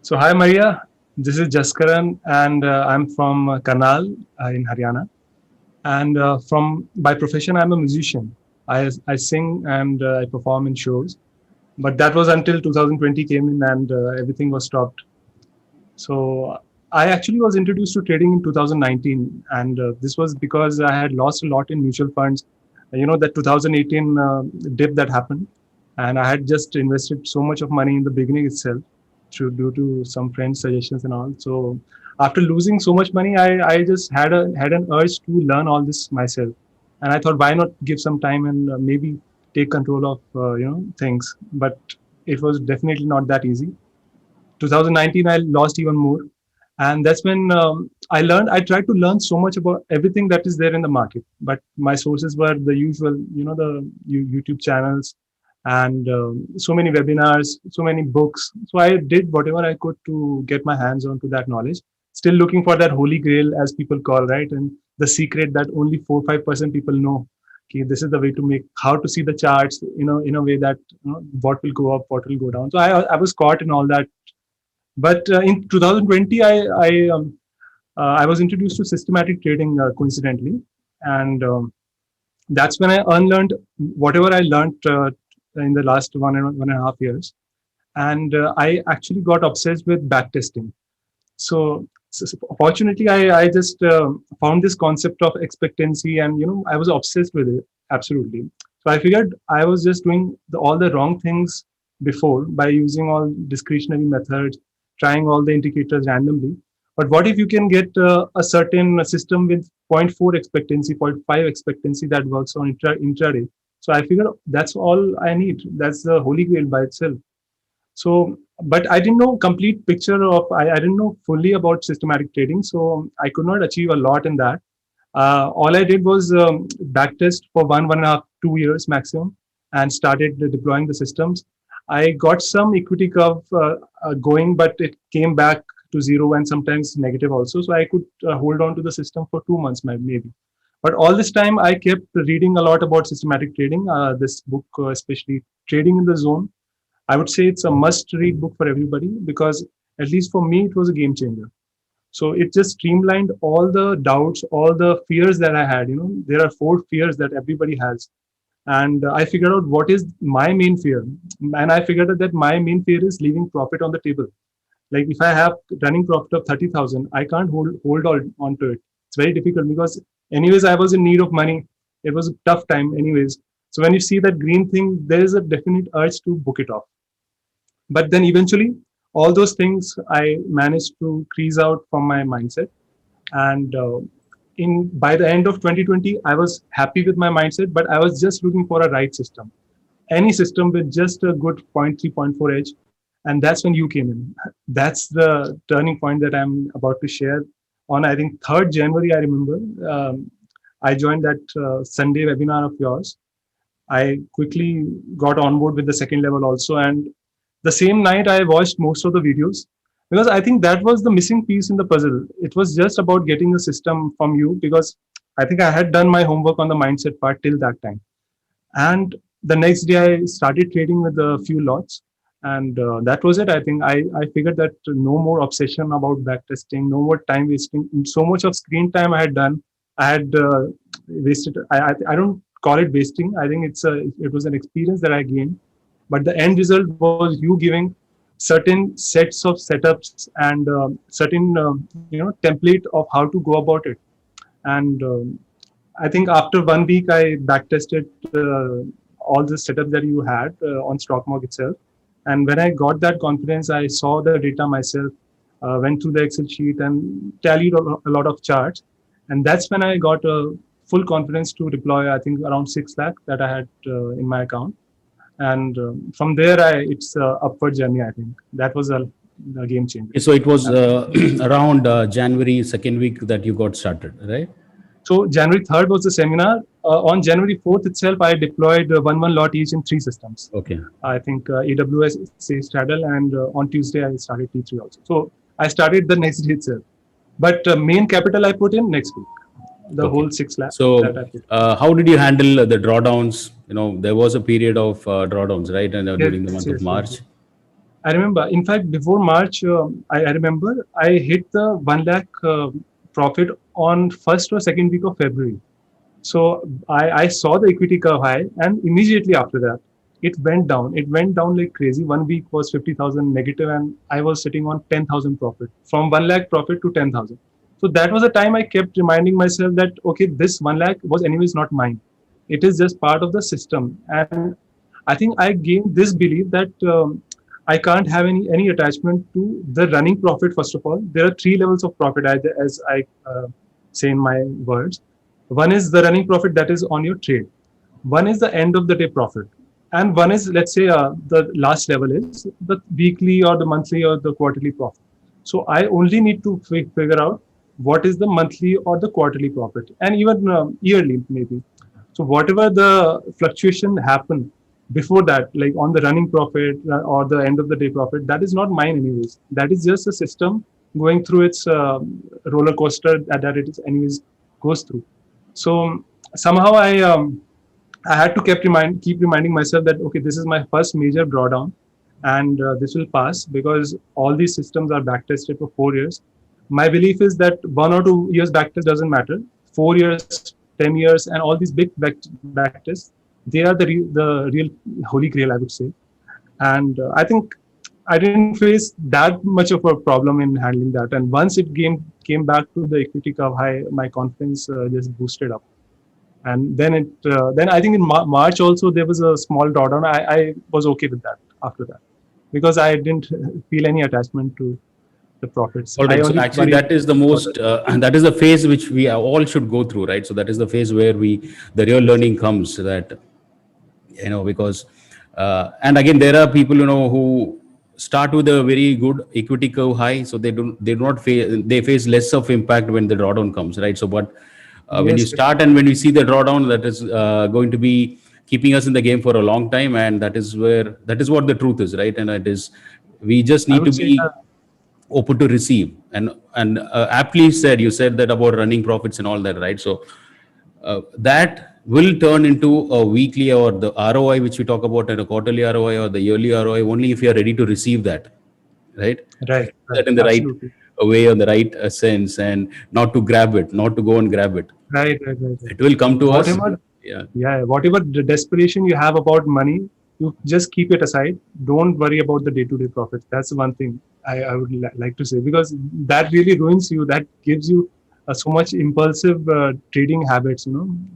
So hi Maria, this is Jaskaran and I'm from Karnal in Haryana. And from by profession, I'm a musician. I sing and I perform in shows. But that was until 2020 came in and everything was stopped. So I actually was introduced to trading in 2019, and this was because I had lost a lot in mutual funds. You know that 2018 dip that happened, and I had just invested so much of money in the beginning itself, due to some friends' suggestions and all. So after losing so much money, I just had an urge to learn all this myself, and I thought, why not give some time and maybe take control of things. But it was definitely not that easy. 2019 I lost even more, and that's when I tried to learn so much about everything that is there in the market, but my sources were the usual, the YouTube channels, and so many webinars, so many books. So I did whatever I could to get my hands onto that knowledge, still looking for that holy grail, as people call, right? And the secret that only 4-5% people know. Okay, this is the way to make, how to see the charts, in a way that, what will go up, what will go down. So I was caught in all that. But in 2020, I was introduced to systematic trading, coincidentally, and that's when I unlearned whatever I learned in the last 1.5 years, and I actually got obsessed with backtesting. So fortunately, I just found this concept of expectancy, and I was obsessed with it, absolutely. So I figured I was just doing all the wrong things before by using all discretionary methods, trying all the indicators randomly. But what if you can get a certain system with zero point 0.4 expectancy, zero point 0.5 expectancy that works on intraday? So I figured that's all I need. That's the holy grail by itself. So, but I didn't know complete picture of, I didn't know fully about systematic trading. So I could not achieve a lot in that. All I did was backtest for 1.5, 2 years maximum, and started deploying the systems. I got some equity curve going, but it came back to zero and sometimes negative also. So I could hold on to the system for 2 months maybe. But all this time, I kept reading a lot about systematic trading. This book, especially Trading in the Zone, I would say it's a must-read book for everybody, because at least for me, it was a game changer. So it just streamlined all the doubts, all the fears that I had. There are 4 fears that everybody has, and I figured out what is my main fear, and I figured out that my main fear is leaving profit on the table. Like if I have running profit of 30,000, I can't hold on to it. It's very difficult because anyways I was in need of money. It was a tough time anyways. So when you see that green thing, there is a definite urge to book it off. But then eventually, all those things I managed to crease out from my mindset. And in by the end of 2020, I was happy with my mindset, but I was just looking for a right system, any system with just a good zero point 0.3, zero point 0.4 edge. And that's when you came in. That's the turning point that I'm about to share. On, I think, 3rd January, I remember, I joined that Sunday webinar of yours. I quickly got on board with the second level also. And the same night, I watched most of the videos, because I think that was the missing piece in the puzzle. It was just about getting the system from you, because I think I had done my homework on the mindset part till that time. And the next day, I started trading with a few lots. And that was it. I think I figured that no more obsession about backtesting, no more time wasting. So much of screen time I had done, I had wasted. I don't call it wasting. I think it was an experience that I gained. But the end result was you giving certain sets of setups and certain template of how to go about it. And I think after 1 week, I backtested all the setup that you had on StockMark itself. And when I got that confidence, I saw the data myself, went through the Excel sheet and tallied a lot of charts. And that's when I got a full confidence to deploy, I think, around 6 lakh that I had in my account. And from there, it's a upward journey. I think that was a game changer. So it was around January 2nd week that you got started, right? So January 3rd was the seminar. On January 4th itself, I deployed one lot each in 3 systems. Okay. I think AWS, say, Straddle, and on Tuesday I started T3 also. So I started the next day itself. But main capital I put in next week. The whole 6 lakh. So how did you handle the drawdowns? There was a period of drawdowns, right? And during the month of March. I remember, in fact, before March, I remember I hit the 1 lakh profit on first or second week of February. So I saw the equity curve high, and immediately after that, it went down. It went down like crazy. 1 week was 50,000 negative, and I was sitting on 10,000 profit, from 1 lakh profit to 10,000. So that was the time I kept reminding myself that, okay, this 1 lakh was anyways not mine. It is just part of the system. And I think I gained this belief that I can't have any attachment to the running profit. First of all, there are three levels of profit, as I say in my words. One is the running profit that is on your trade. One is the end of the day profit, and one is, let's say, the last level is the weekly or the monthly or the quarterly profit. So I only need to figure out what is the monthly or the quarterly profit, and even yearly maybe. So whatever the fluctuation happen before that, like on the running profit or the end of the day profit, that is not mine anyways. That is just a system going through its roller coaster that it is anyways goes through. So somehow I had to keep reminding myself that, okay, this is my first major drawdown, and this will pass because all these systems are backtested for 4 years. My belief is that 1 or 2 years backtest doesn't matter. 4 years, 10 years, and all these big backtests, they are the real holy grail, I would say. And I think I didn't face that much of a problem in handling that. And once it came back to the equity curve high, my confidence just boosted up. And then I think in March also there was a small drawdown. I was okay with that after that because I didn't feel any attachment to the profits. All I right. So only actually, worried that is the most, that is the phase which we all should go through, right? So that is the phase where the real learning comes. That, because, and again, there are people, who start with a very good equity curve high, so they do not face, they face less of impact when the drawdown comes, right? So, but when you yes, start and when we see the drawdown, that is going to be keeping us in the game for a long time, and that is what the truth is, right? And it is, we just I need to would say be open to receive. And aptly said, you said that about running profits and all that, right? So that will turn into a weekly, or the ROI which we talk about, and a quarterly ROI or the yearly ROI, only if you are ready to receive that, right? right, That right, in the right absolutely, way, or the right sense, and not to grab it, not to go and grab it. right, right, right, right. It will come to us. Whatever, Yeah. yeah, whatever the desperation you have about money, you just keep it aside. Don't worry about the day-to-day profits. That's one thing I would like to say, because that really ruins you. That gives you so much impulsive trading habits,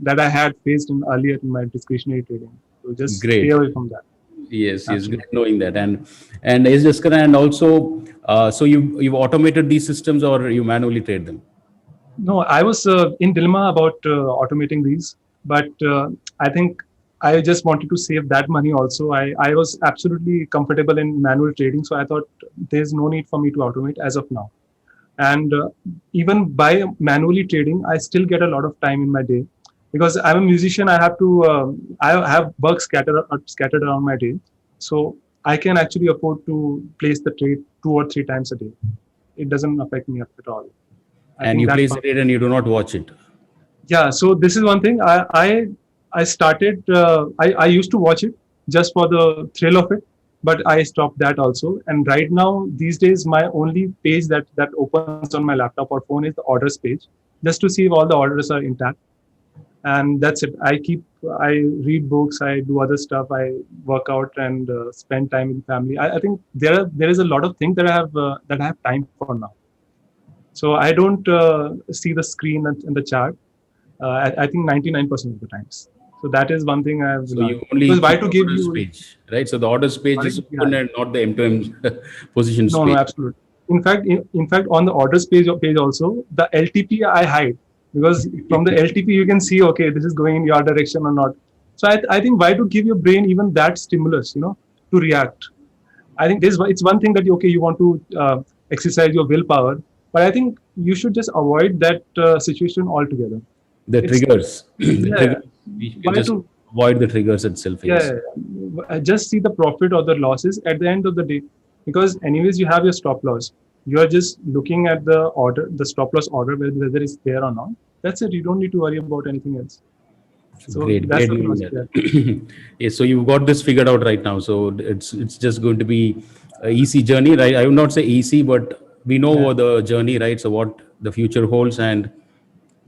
that I had faced earlier in my discretionary trading. So just stay Great. away from that. Yes, Absolutely. great knowing that. And is just gonna, and also, so you've automated these systems, or you manually trade them? No, I was in dilemma about automating these, but I think I just wanted to save that money also. I was absolutely comfortable in manual trading, so I thought there's no need for me to automate as of now. And even by manually trading, I still get a lot of time in my day because I'm a musician. I have to I have work scattered around my day, so I can actually afford to place the trade 2 or 3 times a day. It doesn't affect me at all. I And think you that place part. it and you do not watch it. Yeah, so this is one thing. I started. I used to watch it just for the thrill of it, but I stopped that also. And right now, these days, my only page that opens on my laptop or phone is the orders page, just to see if all the orders are intact. And that's it. I read books, I do other stuff, I work out and spend time with family. I think there is a lot of things that I have time for now. So I don't see the screen and the chart. I think 99% of the times. So that is one thing I have So you learned. only Because why keep to the give orders you? page, right? So the orders page Sorry? is Yeah. open and not the M2M positions No, page. absolutely. In fact, on the orders page also, the LTP I hide because from the LTP you can see, okay, this is going in your direction or not. So I think why to give your brain even that stimulus, to react. I think it's one thing that okay, you want to exercise your willpower, but I think you should just avoid that situation altogether. The It's triggers, the yeah. triggers, we can Why just to avoid the triggers itself. Yes. yeah, just see the profit or the losses at the end of the day, because anyways you have your stop loss. You are just looking at the stop loss order, whether it's there or not. That's it. You don't need to worry about anything else. So Great, that's great the knowing philosophy. that. Yes, so you've got this figured out right now. So it's just going to be easy journey, right? I would not say easy, but we know Yeah. what the journey, right? So what the future holds, and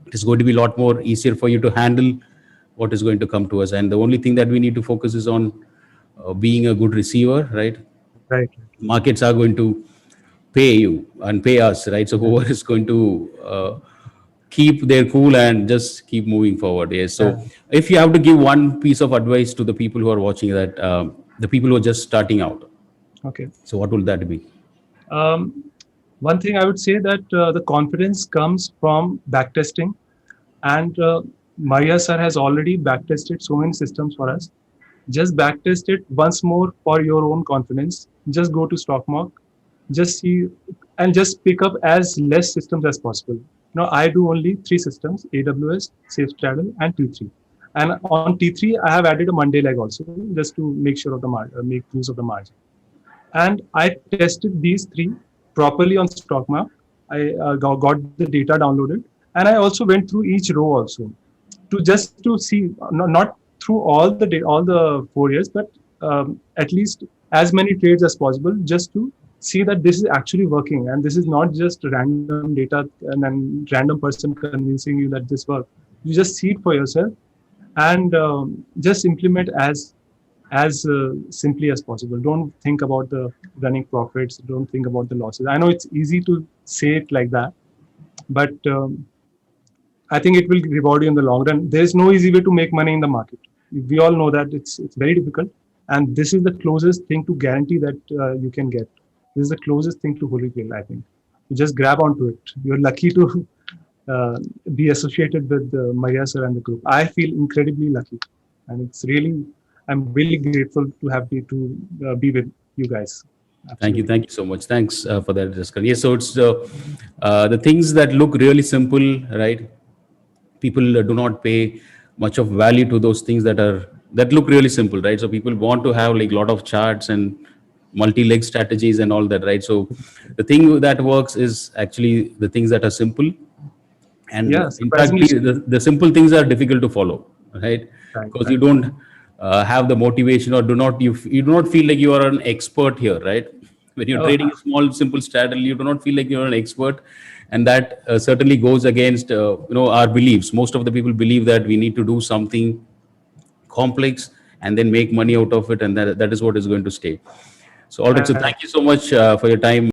it's going to be a lot more easier for you to handle what is going to come to us. And the only thing that we need to focus is on being a good receiver, right? Right. Markets are going to pay you and pay us, right? So Yeah. whoever is going to keep their cool and just keep moving forward. Yes. Yeah. So if you have to give one piece of advice to the people who are watching, that the people who are just starting out, Okay. so what will that be? Um, One thing I would say that the confidence comes from backtesting, and Maria sir has already backtested so many systems for us. Just backtest it once more for your own confidence. Just go to StockMark, just see, and just pick up as less systems as possible. Now I do only three systems: AWS, SafeStraddle, and T3. And on T3, I have added a Monday leg also, just to make sure of the make use of the margin. And I tested these three properly on StockMark. I got the data downloaded, and I also went through each row also to just to see, not through all the 4 years, but at least as many trades as possible, just to see that this is actually working and this is not just random data and then random person convincing you that this works. You just see it for yourself and just implement as simply as possible. Don't think about the running profits. Don't think about the losses. I know it's easy to say it like that, but I think it will reward you in the long run. There is no easy way to make money in the market. We all know that it's very difficult, and this is the closest thing to guarantee that you can get. This is the closest thing to holy grail, I think. You just grab onto it. You're lucky to uh, be associated with Maria sir and the group. I feel incredibly lucky, and it's really I'm really grateful to be with you guys. Absolutely. Thank you so much. Thanks for that discussion. Yes, so it's the things that look really simple, right? People do not pay much of value to those things that look really simple, right? So people want to have like a lot of charts and multi-leg strategies and all that, right? So the thing that works is actually the things that are simple, and Yeah, in fact surprisingly, the simple things are difficult to follow, right? right, Because you right. don't have the motivation, or you do not feel like you are an expert here, right? When you're Oh, trading a small simple strategy, you do not feel like you're an expert, and that certainly goes against our beliefs. Most of the people believe that we need to do something complex and then make money out of it, and that is what is going to stay. So all right, so uh, thank you so much for your time.